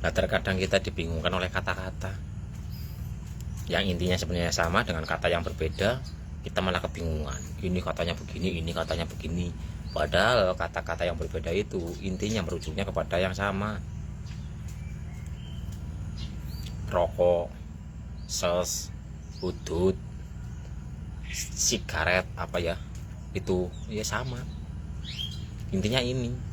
Nah, terkadang kita dibingungkan oleh kata-kata yang intinya sebenarnya sama dengan kata yang berbeda, kita malah kebingungan. Ini katanya begini, ini katanya begini. Padahal kata-kata yang berbeda itu intinya merujuknya kepada yang sama. Rokok, ses, udut, sigaret, apa ya, itu ya sama. Intinya ini.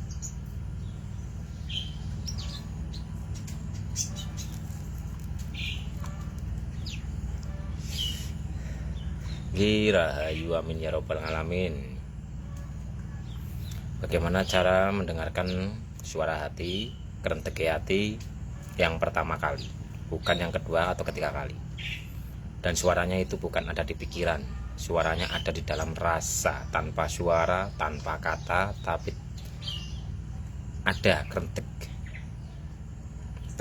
Rahayu amin ya robbal alamin. Bagaimana cara mendengarkan suara hati, kerentek hati yang pertama kali, bukan yang kedua atau ketiga kali. Dan suaranya itu bukan ada di pikiran, suaranya ada di dalam rasa, tanpa suara, tanpa kata, tapi ada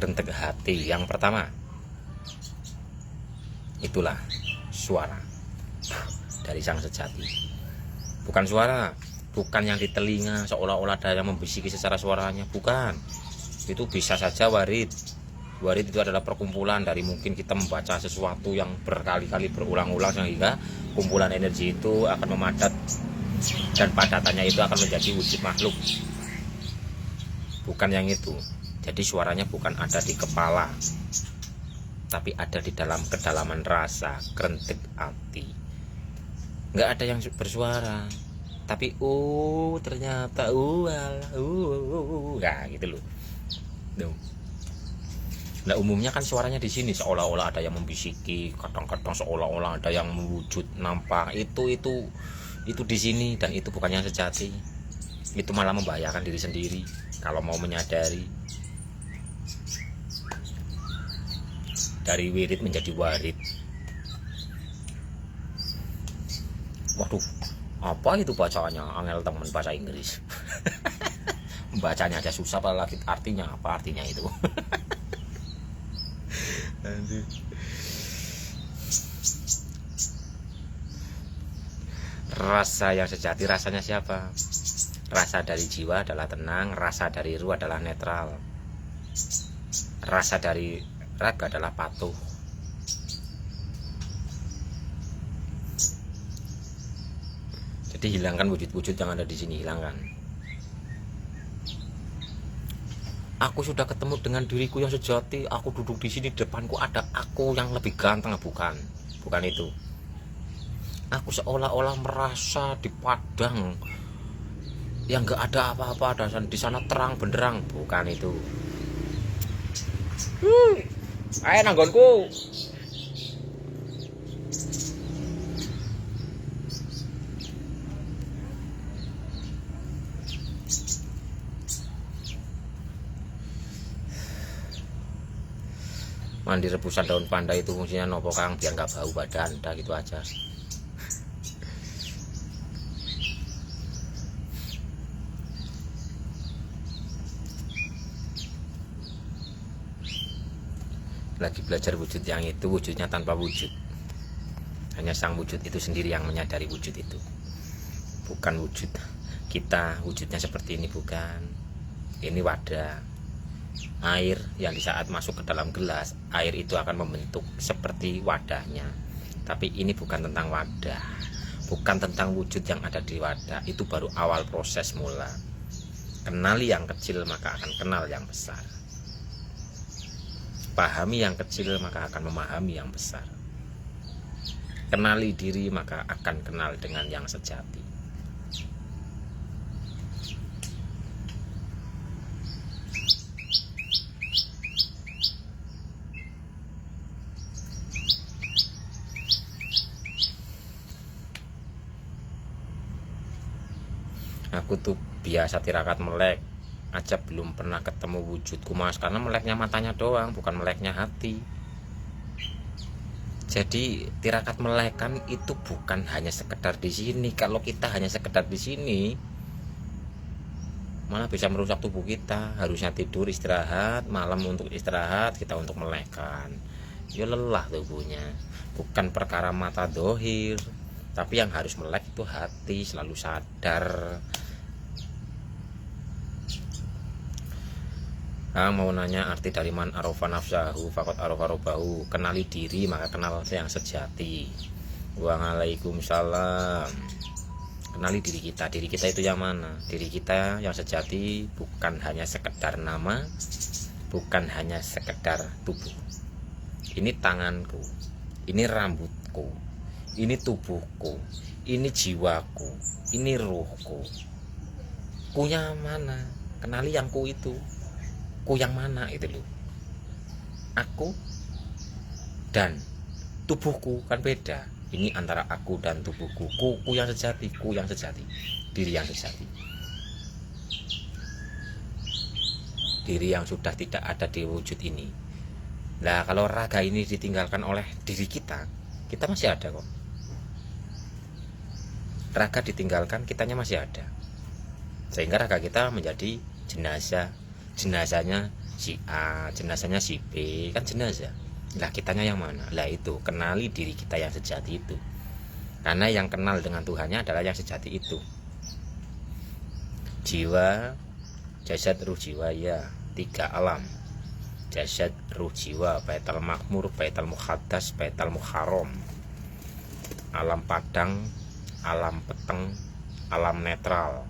kerentek hati yang pertama. Itulah suara dari sang sejati. Bukan suara, bukan yang di telinga seolah-olah ada yang membisiki secara suaranya, bukan. Itu bisa saja warid itu adalah perkumpulan dari mungkin kita membaca sesuatu yang berkali-kali berulang-ulang sehingga kumpulan energi itu akan memadat dan padatannya itu akan menjadi wujud makhluk. Bukan yang itu. Jadi suaranya bukan ada di kepala, tapi ada di dalam kedalaman rasa, kerentek hati. Nggak ada yang bersuara, tapi ternyata nggak gitu loh. Nah, umumnya kan suaranya di sini seolah-olah ada yang membisiki, kadang-kadang seolah-olah ada yang mewujud nampak. Itu di sini, dan itu bukan yang sejati. Itu malah membahayakan diri sendiri kalau mau menyadari. Dari wirid menjadi warid. Waduh, apa itu bacaannya? Angel teman bahasa Inggris. Bacanya aja susah, apalagi artinya apa artinya itu. Rasa yang sejati, rasanya siapa? Rasa dari jiwa adalah tenang, rasa dari ruh adalah netral, rasa dari raga adalah patuh. Jadi hilangkan wujud-wujud yang ada di sini, hilangkan. Aku sudah ketemu dengan diriku yang sejati. Aku duduk di sini, depanku ada aku yang lebih ganteng, bukan itu. Aku seolah-olah merasa di padang yang gak ada apa-apa, dan di sana terang benderang, bukan itu. Ayo nanggonku. Mandi rebusan daun panda itu fungsinya nopo Kang? Biar nggak bau badan, udah gitu aja. Lagi belajar wujud yang itu, wujudnya tanpa wujud. Hanya sang wujud itu sendiri yang menyadari wujud itu. Bukan wujud kita, wujudnya seperti ini, bukan. Ini wadah air yang di saat masuk ke dalam gelas, air itu akan membentuk seperti wadahnya. Tapi ini bukan tentang wadah, bukan tentang wujud yang ada di wadah. Itu baru awal proses mula. Kenali yang kecil, maka akan kenal yang besar. Pahami yang kecil, maka akan memahami yang besar. Kenali diri, maka akan kenal dengan yang sejati. Aku tuh biasa tirakat melek aja belum pernah ketemu wujudku, Mas, karena meleknya matanya doang, bukan meleknya hati. Jadi tirakat melek kan itu bukan hanya sekedar di sini. Kalau kita hanya sekedar di sini, malah bisa merusak tubuh kita. Harusnya tidur istirahat, malam untuk istirahat, kita untuk melekkan. Ya lelah tubuhnya. Bukan perkara mata dohir, tapi yang harus melek itu hati, selalu sadar. Mau nanya arti dari man arofa nafsahu fakot arofa robahu. Kenali diri maka kenal yang sejati. Waalaikumsalam. Kenali diri kita. Diri kita itu yang mana? Diri kita yang sejati bukan hanya sekedar nama, bukan hanya sekedar tubuh. Ini tanganku, ini rambutku, ini tubuhku, ini jiwaku, ini ruhku. Kunya mana? Kenali yang ku itu. Ku yang mana itu loh. Aku dan tubuhku kan beda. Ini antara aku dan tubuhku. Ku yang sejati, ku yang sejati, diri yang sejati. Diri yang sudah tidak ada di wujud ini. Nah, kalau raga ini ditinggalkan oleh diri kita masih ada kok. Raga ditinggalkan, kitanya masih ada. Sehingga raga kita menjadi jenazah. Jenazahnya si A, jenazahnya si B, kan jenazah. Lah kitanya yang mana? Lah itu, kenali diri kita yang sejati itu. Karena yang kenal dengan Tuhannya adalah yang sejati itu. Jiwa, jasad, ruh, jiwa, ya, 3 alam. Jasad, ruh, jiwa, baitul makmur, baitul muqaddas, baitul muharram. Alam padang, alam peteng, alam netral.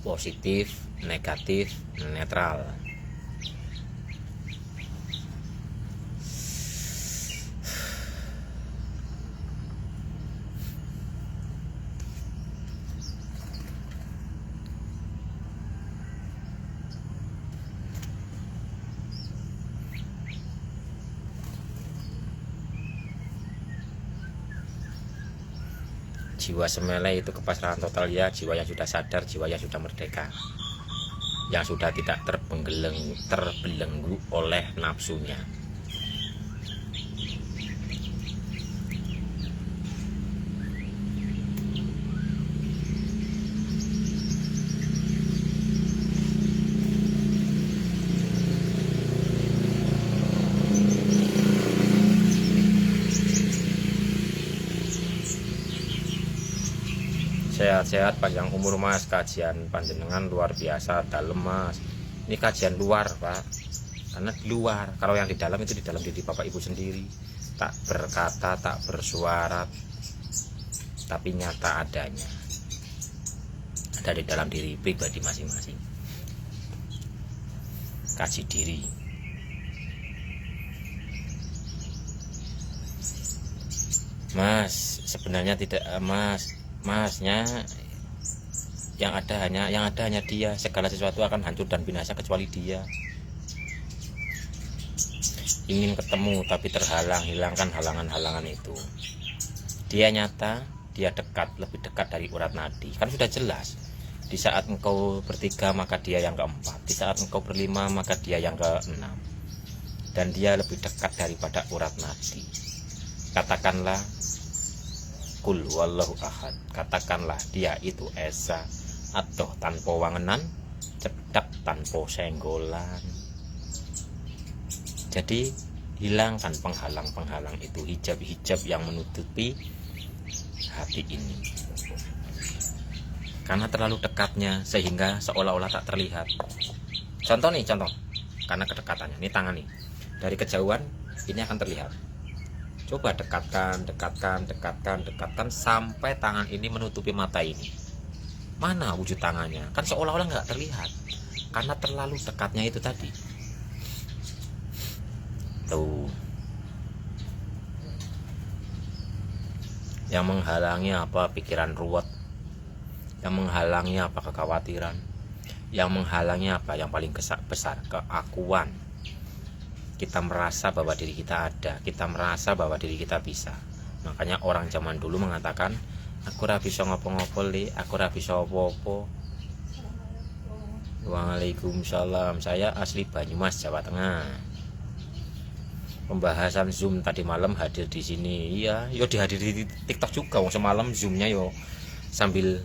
Positif, negatif, netral. Jiwa semele itu kepasrahan total ya, jiwa yang sudah sadar, jiwa yang sudah merdeka, yang sudah tidak terbelenggu oleh nafsunya. Sehat-sehat, panjang umur mas. Kajian panjenengan luar biasa, dalam mas. Ini kajian luar pak, karena di luar. Kalau yang di dalam itu di dalam diri bapak ibu sendiri. Tak berkata, tak bersuara, tapi nyata adanya. Ada di dalam diri pribadi masing-masing. Kaji diri. Mas, sebenarnya tidak masnya yang ada hanya dia. Segala sesuatu akan hancur dan binasa kecuali dia. Ingin ketemu tapi terhalang, hilangkan halangan-halangan itu. Dia nyata, dia dekat, lebih dekat dari urat nadi. Kan sudah jelas. Di saat engkau bertiga maka dia yang keempat, di saat engkau berlima maka dia yang keenam, dan dia lebih dekat daripada urat nadi. Katakanlah Kul wallahu ahad. Katakanlah dia itu esa, adoh tanpa wangenan, cedak tanpa senggolan. Jadi hilangkan penghalang-penghalang itu, hijab-hijab yang menutupi hati ini. Karena terlalu dekatnya sehingga seolah-olah tak terlihat. Contoh, karena kedekatannya. Ini tangan nih, dari kejauhan ini akan terlihat. Coba dekatkan sampai tangan ini menutupi mata ini. Mana wujud tangannya? Kan seolah-olah nggak terlihat karena terlalu dekatnya itu tadi. Tuh. Yang menghalangi apa? Pikiran ruwet. Yang menghalangi apa? Kekhawatiran. Yang menghalangi apa? Yang paling besar, keakuan. Kita merasa bahwa diri kita ada, kita merasa bahwa diri kita bisa. Makanya orang zaman dulu mengatakan, aku ora bisa ngopo-ngopo li, aku ora bisa opo-opo. Waalaikumsalam. Saya asli Banyumas, Jawa Tengah. Pembahasan Zoom tadi malam hadir di sini. Iya, yo dihadiri di TikTok juga. Semalam Zoomnya yo sambil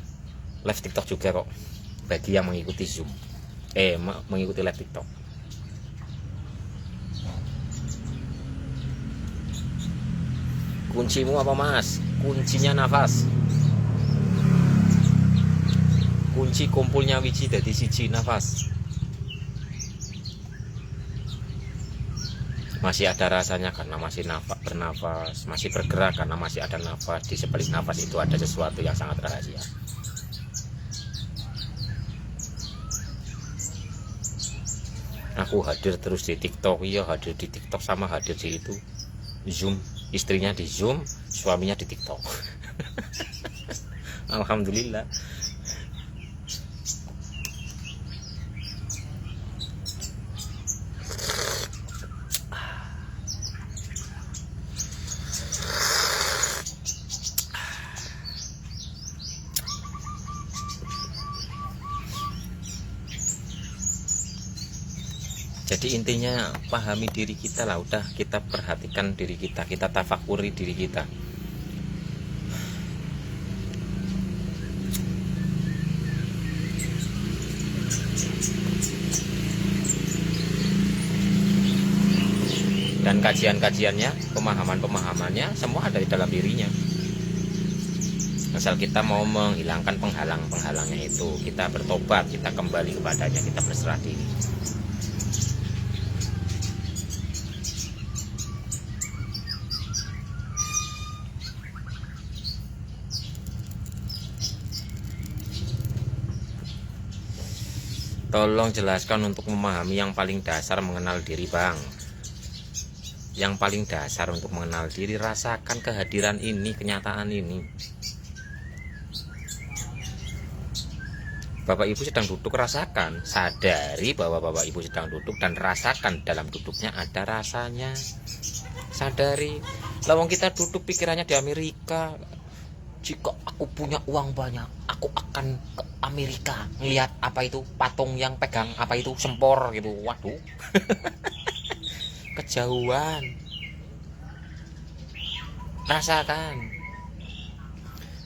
live TikTok juga kok. Bagi yang mengikuti Zoom, mengikuti live TikTok. Kuncimu apa mas? Kuncinya nafas. Kunci kumpulnya wiji dari siji nafas. Masih ada rasanya karena masih bernafas, masih bergerak karena masih ada nafas. Di sebalik nafas itu ada sesuatu yang sangat rahasia. Aku hadir terus di TikTok, iya hadir di TikTok sama hadir di itu Zoom, istrinya di Zoom, suaminya di TikTok. Alhamdulillah. Jadi intinya pahami diri kita lah, udah kita perhatikan diri kita, kita tafakuri diri kita. Dan kajian-kajiannya, pemahaman-pemahamannya semua ada di dalam dirinya. Asal kita mau menghilangkan penghalang-penghalangnya itu, kita bertobat, kita kembali kepadanya, kita berserah diri. Tolong jelaskan untuk memahami yang paling dasar mengenal diri, Bang. Yang paling dasar untuk mengenal diri, rasakan kehadiran ini, kenyataan ini. Bapak Ibu sedang duduk, rasakan. Sadari bahwa Bapak Ibu sedang duduk dan rasakan dalam duduknya ada rasanya. Sadari. Lawang kita duduk pikirannya di Amerika. Jika aku punya uang banyak, aku akan ke Amerika. Ngelihat apa itu patung yang pegang apa itu sempor gitu. Waduh. Kejauhan. Rasakan.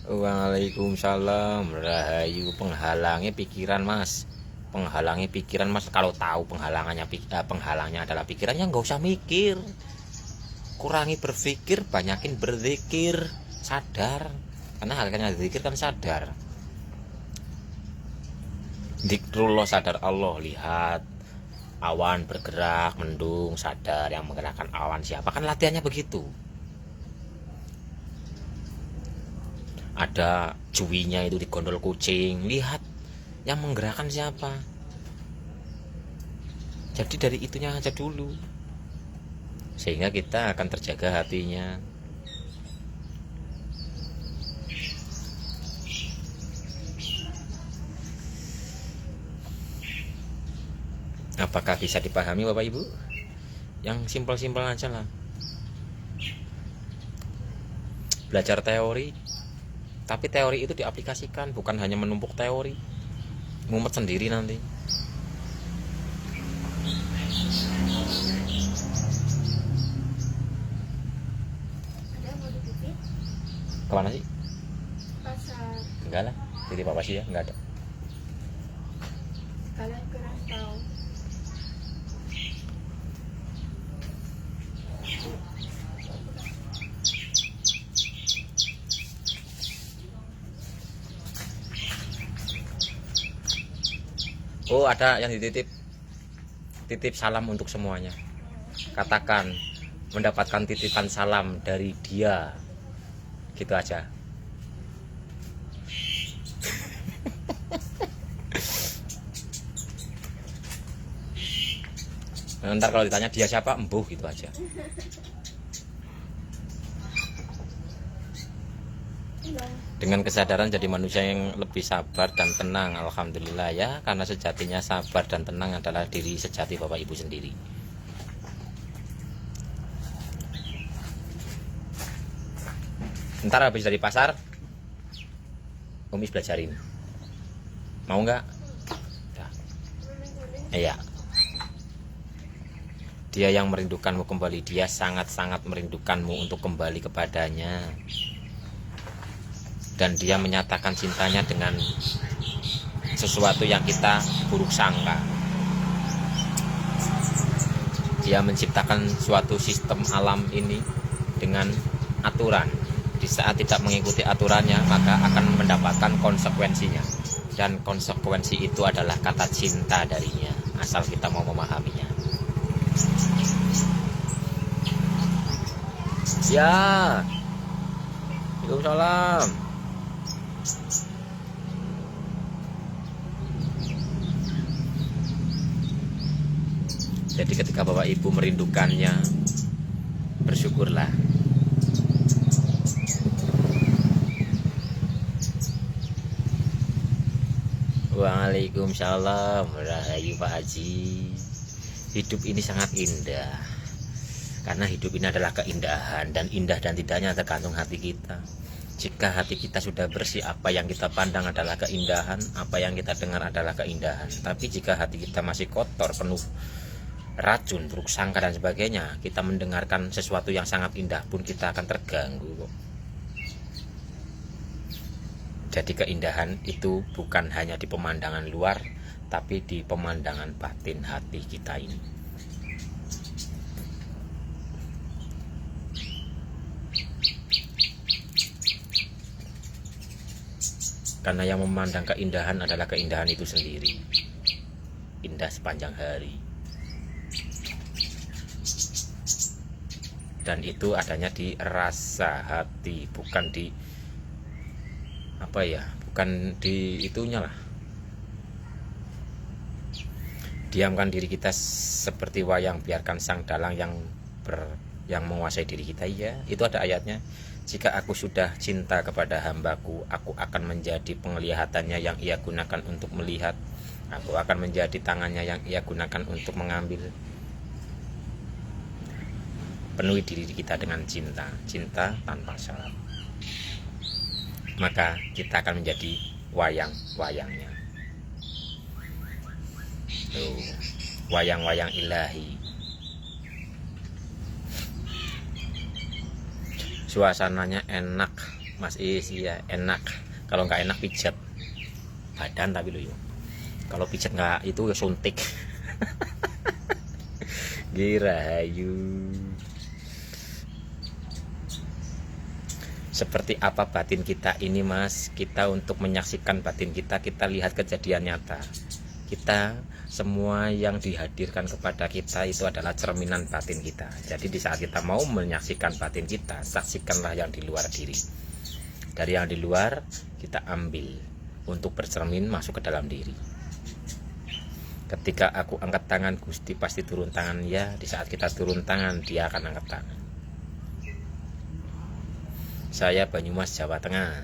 Waalaikumsalam. Rahayu. Penghalangnya pikiran, Mas. Penghalangnya pikiran, Mas. Kalau tahu penghalangnya adalah pikirannya, nggak usah mikir. Kurangi berpikir, banyakin berzikir. Sadar. Karena hakikatnya zikir kan sadar. Zikrullah, sadar Allah. Lihat awan bergerak, mendung, sadar. Yang menggerakkan awan siapa? Kan latihannya begitu. Ada cuwinya itu di gondol kucing. Lihat yang menggerakkan siapa. Jadi dari itunya aja dulu, sehingga kita akan terjaga hatinya. Apakah bisa dipahami Bapak Ibu? Yang simpel-simpel aja lah. Belajar teori, tapi teori itu diaplikasikan, bukan hanya menumpuk teori. Ngumet sendiri nanti. Ada mau dititip? Kemana sih? Pasar. Enggak lah, titip apa sih ya? Enggak ada. Kalian kurang tahu. Oh, ada yang dititip. Titip salam untuk semuanya. Katakan mendapatkan titipan salam dari dia. Gitu aja. Ntar kalau ditanya dia siapa, embuh gitu aja. Dengan kesadaran jadi manusia yang lebih sabar dan tenang. Alhamdulillah ya, karena sejatinya sabar dan tenang adalah diri sejati Bapak Ibu sendiri. Ntar habis dari pasar, Umis belajarin. Mau nggak? Iya. Dia yang merindukanmu kembali. Dia sangat-sangat merindukanmu untuk kembali kepadanya. Dan dia menyatakan cintanya dengan sesuatu yang kita buruk sangka. Dia menciptakan suatu sistem alam ini dengan aturan. Di saat tidak mengikuti aturannya, maka akan mendapatkan konsekuensinya. Dan konsekuensi itu adalah kata cinta darinya, asal kita mau memahaminya. Ya. Waalaikumsalam. Jadi ketika Bapak Ibu merindukannya, bersyukurlah. Waalaikumsalam. Rahayu Pak Haji. Hidup ini sangat indah. Karena hidup ini adalah keindahan, dan indah dan tidaknya tergantung hati kita. Jika hati kita sudah bersih, apa yang kita pandang adalah keindahan, apa yang kita dengar adalah keindahan. Tapi jika hati kita masih kotor, penuh racun, buruk sangka dan sebagainya, kita mendengarkan sesuatu yang sangat indah pun kita akan terganggu. Jadi keindahan itu bukan hanya di pemandangan luar, tapi di pemandangan batin hati kita ini. Karena yang memandang keindahan adalah keindahan itu sendiri. Indah sepanjang hari. Dan itu adanya di rasa hati, bukan di apa ya, bukan di itunya lah. Diamkan diri kita seperti wayang, biarkan sang dalang yang menguasai diri kita. Ya, itu ada ayatnya. Jika aku sudah cinta kepada hambaku, aku akan menjadi penglihatannya yang ia gunakan untuk melihat. Aku akan menjadi tangannya yang ia gunakan untuk mengambil. Penuhi diri kita dengan cinta, cinta tanpa syarat. Maka kita akan menjadi wayang-wayangnya. Tuh, wayang-wayang ilahi. Suasananya enak, Mas Is, ya enak. Kalau nggak enak pijat badan, tapi lo yuk. Kalau pijat nggak itu ya suntik. Girahayu. Seperti apa batin kita ini, Mas? Kita untuk menyaksikan batin kita lihat kejadian nyata. Kita semua yang dihadirkan kepada kita itu adalah cerminan batin kita. Jadi di saat kita mau menyaksikan batin kita, saksikanlah yang di luar diri. Dari yang di luar kita ambil untuk bercermin masuk ke dalam diri. Ketika aku angkat tangan, Gusti pasti turun tangan. Ya, di saat kita turun tangan, dia akan angkat tangan. Saya Banyumas, Jawa Tengah.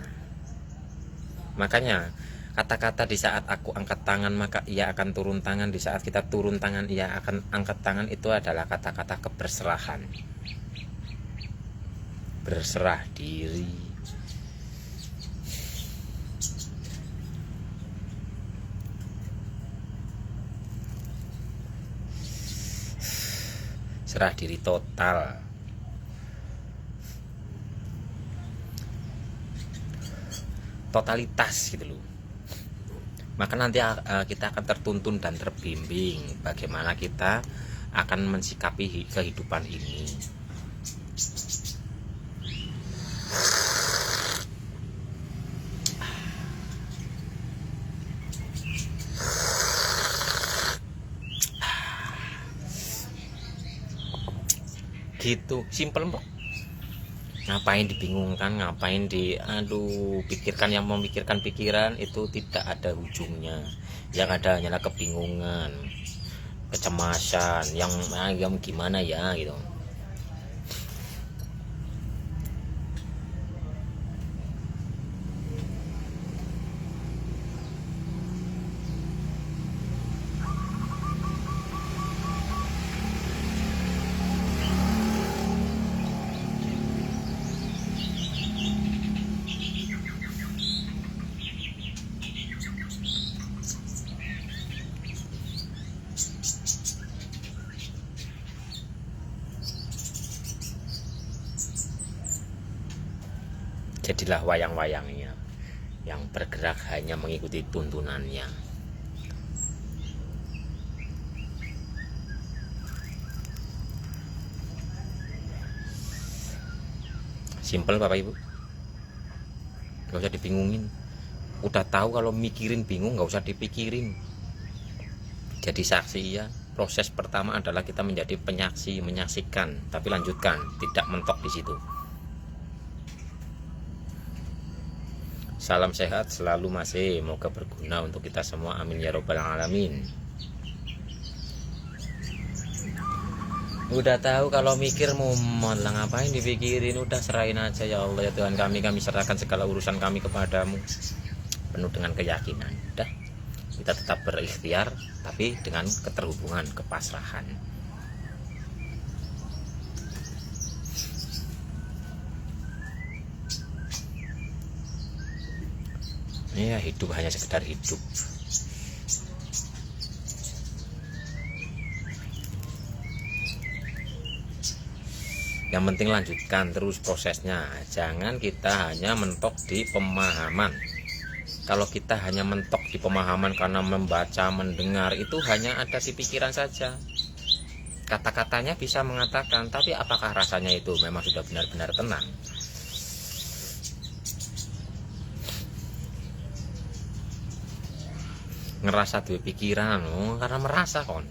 Makanya kata-kata di saat aku angkat tangan maka ia akan turun tangan, di saat kita turun tangan ia akan angkat tangan, itu adalah kata-kata keberserahan. Berserah diri. Serah diri total. Totalitas gitu loh. Maka nanti kita akan tertuntun dan terbimbing bagaimana kita akan mensikapi kehidupan ini. Gitu, simple mbok. Ngapain dibingungkan, ngapain pikirkan, yang memikirkan pikiran itu tidak ada ujungnya. Yang ada hanyalah kebingungan, kecemasan, yang gimana ya gitu. Jadilah wayang-wayangnya yang bergerak hanya mengikuti tuntunannya. Simple Bapak Ibu, gak usah dibingungin. Udah tahu kalau mikirin bingung, gak usah dipikirin. Jadi saksi ya, Proses pertama adalah kita menjadi penyaksi, menyaksikan, tapi lanjutkan, tidak mentok di situ. Salam sehat selalu masih, semoga berguna untuk kita semua, amin ya robbal alamin. Udah tahu kalau mikir mumet lah, ngapain dipikirin, udah serahin aja. Ya Allah ya Tuhan kami serahkan segala urusan kami kepadamu penuh dengan keyakinan. Udah, kita tetap berikhtiar tapi dengan keterhubungan, kepasrahan. Ya, hidup hanya sekedar hidup. Yang penting lanjutkan terus prosesnya. Jangan kita hanya mentok di pemahaman. Kalau kita hanya mentok di pemahaman karena membaca, mendengar, itu hanya ada di pikiran saja. Kata-katanya bisa mengatakan, tapi apakah rasanya itu memang sudah benar-benar tenang? Ngerasa dua pikiran, karena merasa kon.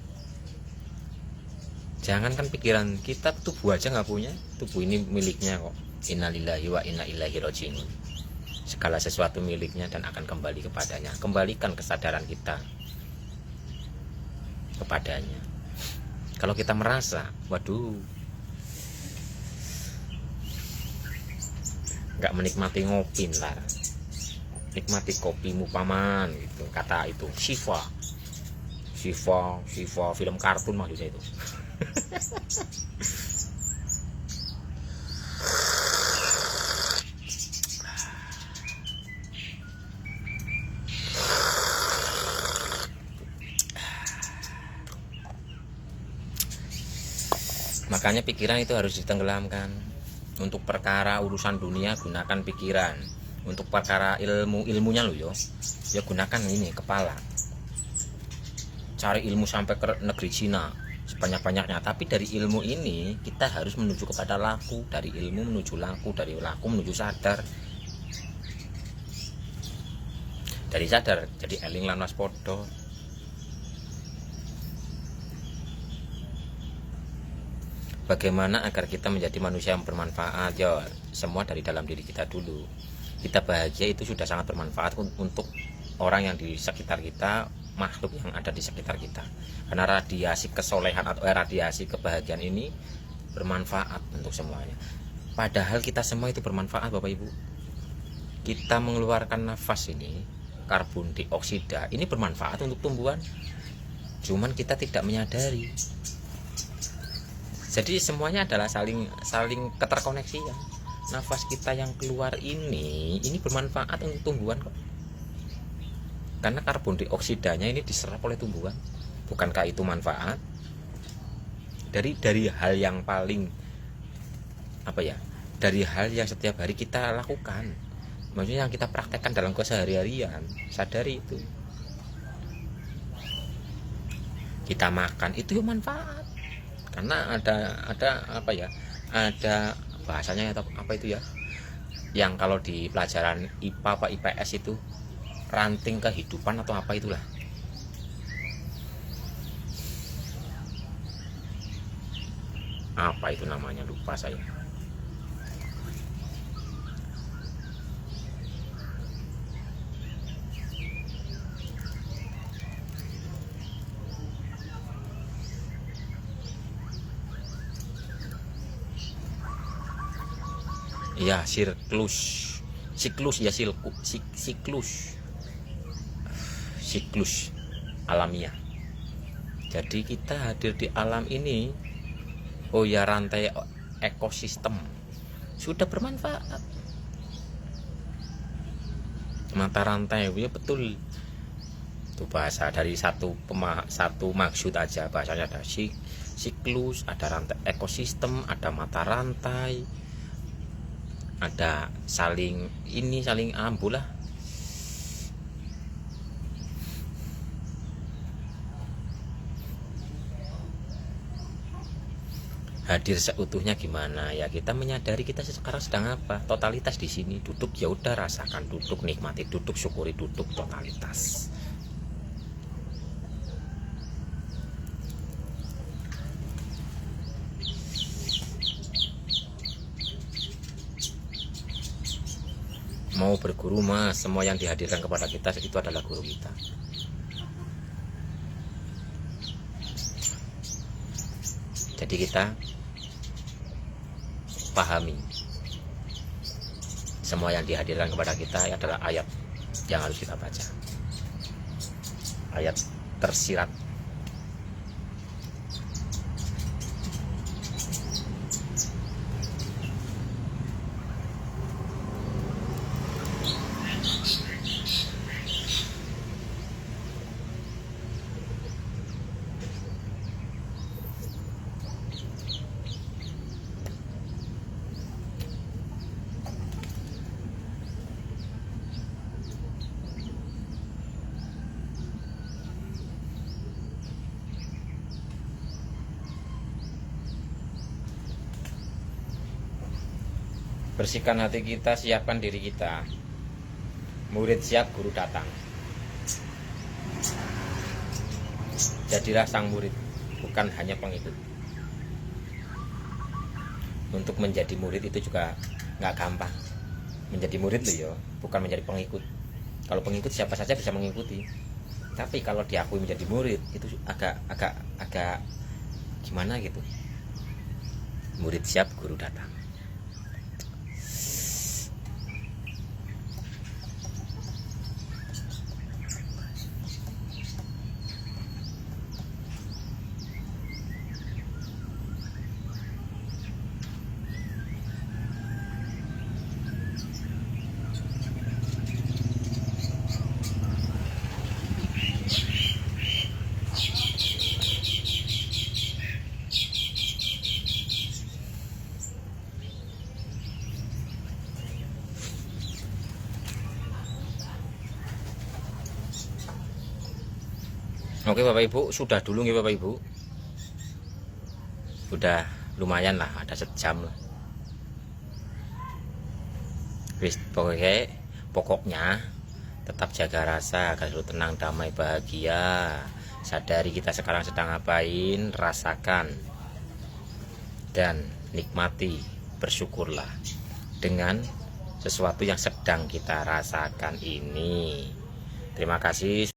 Jangankan pikiran, kita tubuh aja nggak punya. Tubuh ini miliknya kok. Innalillahi wa inna ilaihi rajiun. Segala sesuatu miliknya dan akan kembali kepadanya. Kembalikan kesadaran kita kepadanya. Kalau kita merasa, waduh, nggak menikmati ngopi lah, nikmati kopimu paman gitu. Kata itu Shiva film kartun maksudnya itu. Makanya pikiran itu harus ditenggelamkan. Untuk perkara urusan dunia gunakan pikiran. Untuk perkara ilmunya lo ya gunakan ini kepala. Cari ilmu sampai ke negeri Cina sebanyak-banyaknya, tapi dari ilmu ini kita harus menuju kepada laku, dari ilmu menuju laku, dari laku menuju sadar, dari sadar jadi eling lan waspada. Bagaimana agar kita menjadi manusia yang bermanfaat? Ya, semua dari dalam diri kita dulu. Kita bahagia itu sudah sangat bermanfaat untuk orang yang di sekitar kita, makhluk yang ada di sekitar kita. Karena radiasi kesolehan atau radiasi kebahagiaan ini bermanfaat untuk semuanya. Padahal kita semua itu bermanfaat, Bapak Ibu. Kita mengeluarkan nafas ini, karbon dioksida, ini bermanfaat untuk tumbuhan. Cuman kita tidak menyadari. Jadi semuanya adalah saling keterkoneksi ya. Nafas kita yang keluar ini bermanfaat untuk tumbuhan kok. Karena karbon dioksidanya ini diserap oleh tumbuhan. Bukankah itu manfaat? Dari hal yang paling dari hal yang setiap hari kita lakukan. Maksudnya yang kita praktekkan dalam keseharian. Sadari itu. Kita makan itu manfaat. Karena ada bahasanya atau apa itu ya, yang kalau di pelajaran IPA apa IPS itu ranting kehidupan atau apa itulah. Apa itu namanya, lupa saya. Ya, siklus alamiah. Jadi kita hadir di alam ini, rantai ekosistem sudah bermanfaat. Mata rantai, ya betul. Itu bahasa dari satu maksud aja, bahasanya ada siklus, ada rantai ekosistem, ada mata rantai, ada saling ambulah. Hadir seutuhnya gimana ya, kita menyadari kita sekarang sedang apa, totalitas di sini. Duduk ya udah, rasakan duduk, nikmati duduk, syukuri duduk, totalitas. mau berguru mas, semua yang dihadirkan kepada kita itu adalah guru kita. Jadi kita pahami semua yang dihadirkan kepada kita adalah ayat yang harus kita baca, ayat tersirat. Bersihkan hati kita, siapkan diri kita. Murid siap, guru datang. Jadilah sang murid, bukan hanya pengikut. Untuk menjadi murid itu juga nggak gampang. Menjadi murid loh ya, bukan menjadi pengikut. Kalau pengikut siapa saja bisa mengikuti. Tapi kalau diakui menjadi murid itu agak gimana gitu. Murid siap, guru datang. Oke Bapak Ibu, sudah dulu nih Bapak Ibu. Udah lumayan lah, ada sejam lah. Pokoknya tetap jaga rasa agar selalu tenang, damai, bahagia. Sadari kita sekarang sedang ngapain, rasakan dan nikmati, bersyukurlah dengan sesuatu yang sedang kita rasakan ini. Terima kasih.